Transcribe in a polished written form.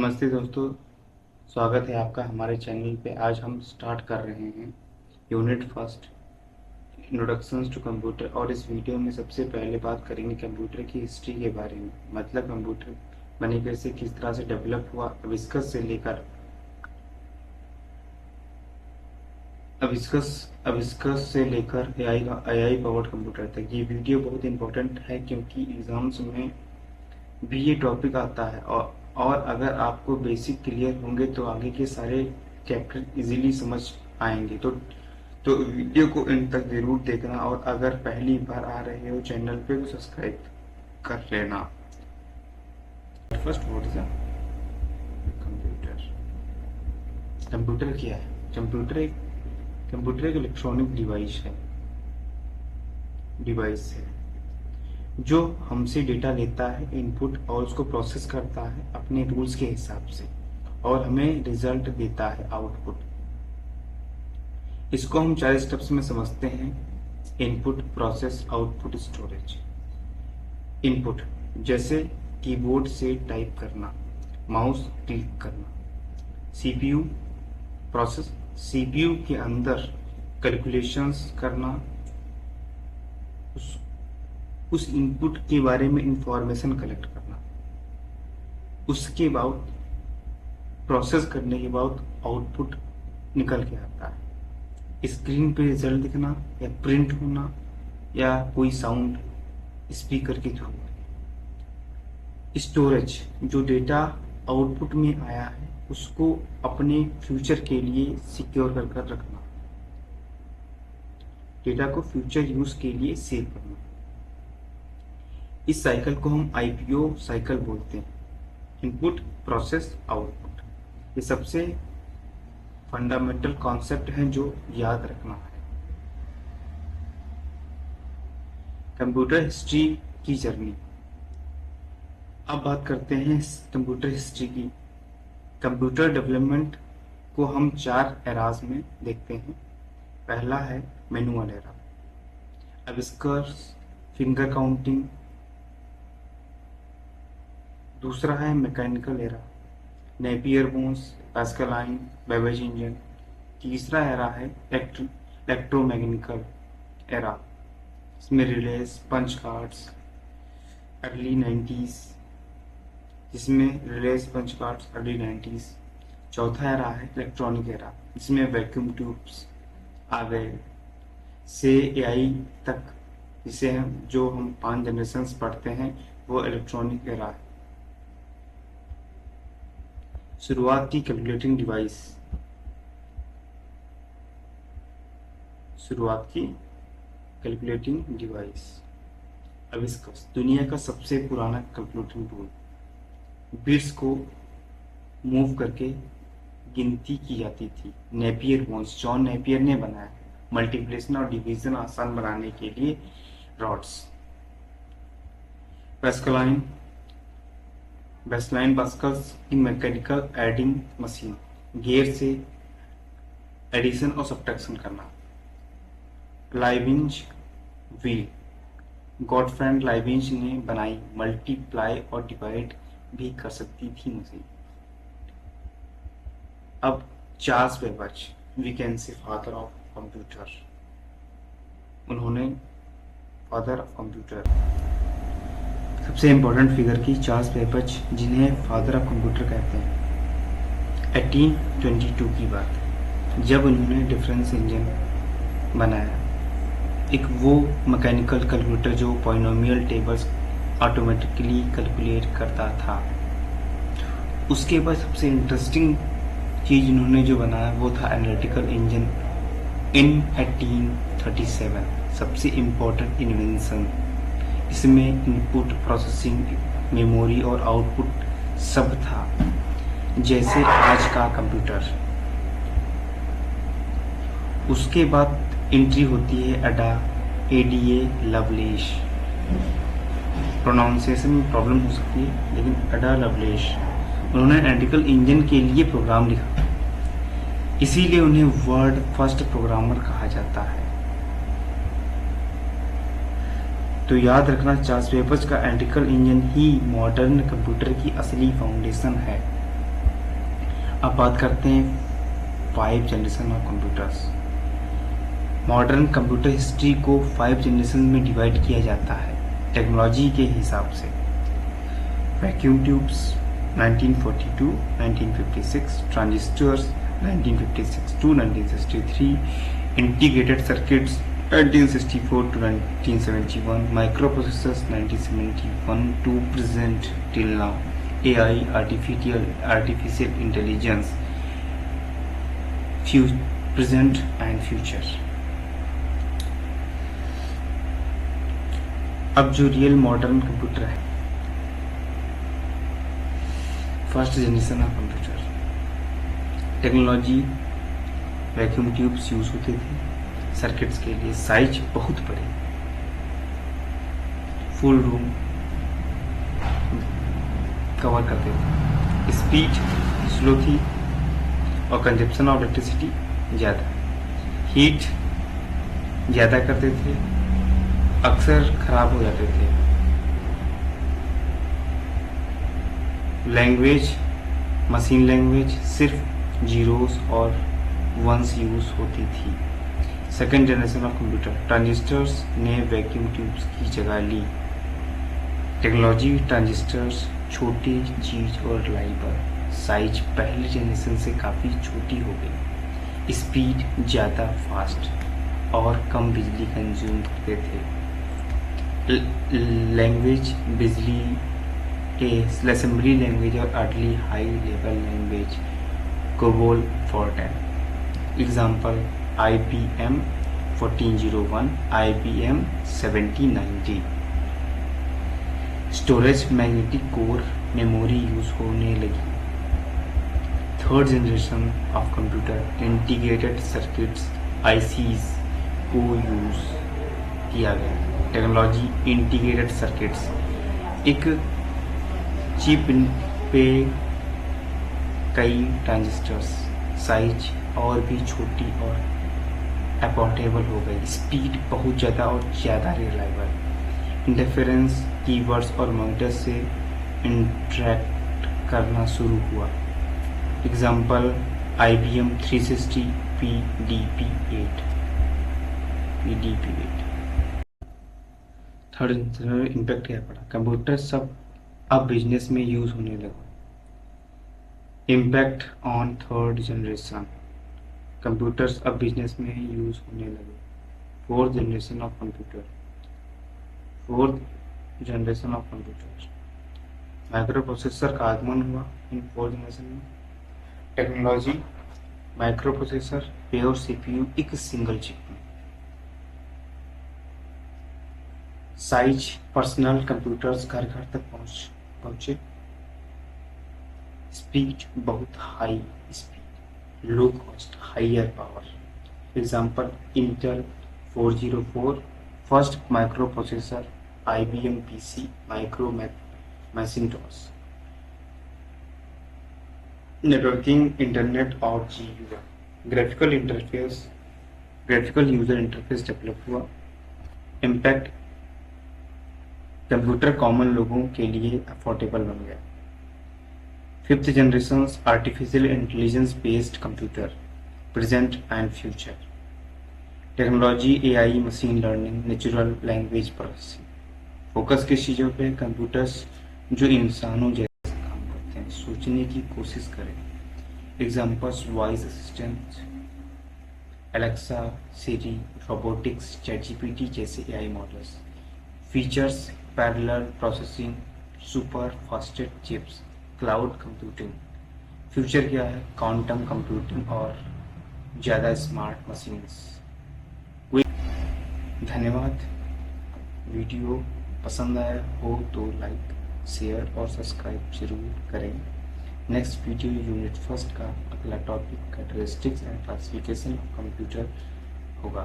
नमस्ते दोस्तों, स्वागत है आपका हमारे चैनल पे। आज हम स्टार्ट कर रहे हैं unit first introductions to computer. और इस वीडियो में सबसे पहले बात करेंगे कंप्यूटर की हिस्ट्री के बारे में। मतलब कंप्यूटर बने कैसे, किस तरह से डेवलप हुआ, अविस्कस से लेकर एआई पावर्ड कंप्यूटर तक। ये वीडियो बहुत इंपॉर्टेंट है क्योंकि एग्जाम्स में भी ये टॉपिक आता है। और अगर आपको बेसिक क्लियर होंगे तो आगे के सारे चैप्टर इजीली समझ आएंगे। तो वीडियो को इन तक जरूर देखना, और अगर पहली बार आ रहे हो चैनल पे तो सब्सक्राइब कर लेना। First, what is computer? Computer क्या है? कंप्यूटर एक इलेक्ट्रॉनिक डिवाइस है जो हमसे डेटा लेता है, इनपुट, और उसको प्रोसेस करता है अपने रूल्स के हिसाब से, और हमें रिजल्ट देता है, आउटपुट। इसको हम 4 स्टेप्स में समझते हैं: input, process, output, storage. Input जैसे कीबोर्ड से टाइप करना, माउस क्लिक करना। सीपीयू प्रोसेस, सीपीयू के अंदर कैलकुलेशंस करना, उस इनपुट के बारे में इंफॉर्मेशन कलेक्ट करना। उसके बाद प्रोसेस करने के बाद आउटपुट निकल के आता है। स्क्रीन पे रिजल्ट दिखना, या प्रिंट होना, या कोई साउंड स्पीकर के थ्रू। स्टोरेज, जो डेटा आउटपुट में आया है उसको अपने फ्यूचर के लिए सिक्योर कर रखना, डेटा को फ्यूचर यूज के लिए सेव करना। इस साइकिल को हम आईपीओ साइकिल बोलते हैं: इनपुट, प्रोसेस, आउटपुट। ये सबसे फंडामेंटल कॉन्सेप्ट हैं जो याद रखना है। कंप्यूटर हिस्ट्री की जर्नी। अब बात करते हैं कंप्यूटर हिस्ट्री की। कंप्यूटर डेवलपमेंट को हम 4 एराज में देखते हैं। पहला है मैनुअल एरा, आविष्कार, फिंगर काउंटिंग। दूसरा है mechanical era, Napier bones, Pascaline, Babbage engine. तीसरा एरा है इलेक्ट्रोमैकेनिकल एरा, इसमें रिलेस, पंच कार्ड्स, अर्ली 90s, जिसमें रिलेस, पंच कार्ड्स, अर्ली 90s। चौथा एरा है इलेक्ट्रॉनिक एरा, जिसमें वैक्यूम ट्यूब्स आ गए से एआई तक, जिसे हम 5 जनरेशंस पढ़ते हैं, वो इलेक्ट्रॉनिक एरा है। शुरुआत की कैलकुलेटिंग डिवाइस। अविस्कस, दुनिया का सबसे पुराना कैलकुलेटिंग टूल। बिट्स को मूव करके गिनती की जाती थी। नेपियर बोन्स, जॉन नेपियर ने बनाया, मल्टीप्लिकेशन और डिवीजन आसान बनाने के लिए रॉड्स। पास्कल्स की मैकेनिकल एडिंग मशीन, गियर से एडिशन और सब्ट्रैक्शन करना। लाइबिंज व्हील, गॉटफ्रेड लाइबिंज ने बनाई, मल्टीप्लाई और डिवाइड भी कर सकती थी मशीन। अब Charles Babbage, we can say father of computer. उन्होंने फादर ऑफ कंप्यूटर, सबसे इंपॉर्टेंट फिगर की चार्ल्स बेबेज, जिन्हें फादर ऑफ कंप्यूटर कहते हैं। 1822 की बात है, जब उन्होंने डिफरेंस इंजन बनाया, एक वो मैकेनिकल कैलकुलेटर जो पॉलिनोमियल टेबल्स ऑटोमेटिकली कैलकुलेट करता था। उसके बाद सबसे इंटरेस्टिंग चीज उन्होंने जो बनाया वो था एनालिटिकल इंजन इन 1837, सबसे इम्पोर्टेंट इन्वेंशन। इसमें इनपुट, प्रोसेसिंग, मेमोरी और आउटपुट सब था, जैसे आज का कंप्यूटर। उसके बाद एंट्री होती है एडीए लवलेश। प्रोनाउंसिएशन में प्रॉब्लम हो सकती है, लेकिन एडा लवलेश, उन्होंने एनालिटिकल इंजन के लिए प्रोग्राम लिखा, इसीलिए उन्हें वर्ल्ड फर्स्ट प्रोग्रामर कहा जाता है। तो याद रखना, चार्ल्स बेबेज का एनालिटिकल इंजन ही मॉडर्न कंप्यूटर की असली फाउंडेशन है। अब बात करते हैं 5 generation of computers. Modern computer history को 5 जनरेशन में डिवाइड किया जाता है टेक्नोलॉजी के हिसाब से। Vacuum tubes 1942 1956, transistors 1956 to 1963, integrated circuits 1964 to 1971, microprocessors 1971 to present till now, AI artificial intelligence, present and future। अब जो रियल मॉडर्न कंप्यूटर है, first generation of computer. Technology vacuum tubes use होते थे सर्किट्स के लिए, साइज बहुत बड़े, full room cover करते थे, स्पीड स्लो थी और कंजप्शन ऑफ इलेक्ट्रिसिटी ज़्यादा, हीट ज़्यादा करते थे, अक्सर खराब हो जाते थे। लैंग्वेज मशीन लैंग्वेज सिर्फ जीरोस और वंस यूज होती थी। Second generation of computer, transistors ने वैक्यूम ट्यूब्स की जगह ली। टेक्नोलॉजी ट्रांजिस्टर्स छोटी चीज और रिलायबल, साइज पहले जनरेशन से काफ़ी छोटी हो गई, स्पीड ज़्यादा फास्ट और कम बिजली कंज्यूम करते थे। लैंग्वेज बिजली असेंबली लैंग्वेज और early high level language COBOL FORTRAN. Example IBM 1401, IBM 7090। Storage magnetic core memory use होने लगी। Third generation of computer, integrated circuits ICs को यूज किया गया। टेक्नोलॉजी इंटीग्रेटेड सर्किट्स, एक चिप पे कई ट्रांजिस्टर्स, साइज और भी छोटी और अफोर्डेबल हो गई, स्पीड बहुत ज़्यादा और ज़्यादा रिलायबल। इंटरफेरेंस कीवर्ड्स और मॉनिटर्स से इंटरेक्ट करना शुरू हुआ। Example IBM 360 PDP-8। Third impact क्या पड़ा, कंप्यूटर सब अब बिजनेस में यूज होने लगा। Impact on third generation, computers अब बिजनेस में यूज होने लगे। Fourth generation of computer, microprocessor का आगमन हुआ इन फोर्थ जनरेशन में। टेक्नोलॉजी माइक्रो प्रोसेसर पे और CPU एक सिंगल चिप में। साइज पर्सनल कंप्यूटर्स घर घर तक पहुंचे। स्पीड बहुत high speed, low cost higher power. Example Intel 404, first microprocessor IBM PC, micro Macintosh. Networking internet और GUI, graphical user interface develop हुआ। इम्पैक्ट, कंप्यूटर कॉमन लोगों के लिए अफोर्डेबल बन गया। Fifth generation artificial intelligence based computer, present and future. Technology AI, machine learning, natural language processing. Focus किस चीज़ों पे, कंप्यूटर्स जो इंसानों जैसे काम करते हैं, सोचने की कोशिश करें। Examples voice assistant, Alexa, Siri, robotics, ChatGPT जैसे AI models. Features parallel processing, super fastest chips, cloud computing. Future क्या है, क्वांटम कंप्यूटिंग और ज़्यादा स्मार्ट मशीन्स। धन्यवाद। वीडियो पसंद आया हो तो लाइक, शेयर और सब्सक्राइब जरूर करें। नेक्स्ट वीडियो यूनिट फर्स्ट का अगला topic characteristics and classification of computer होगा।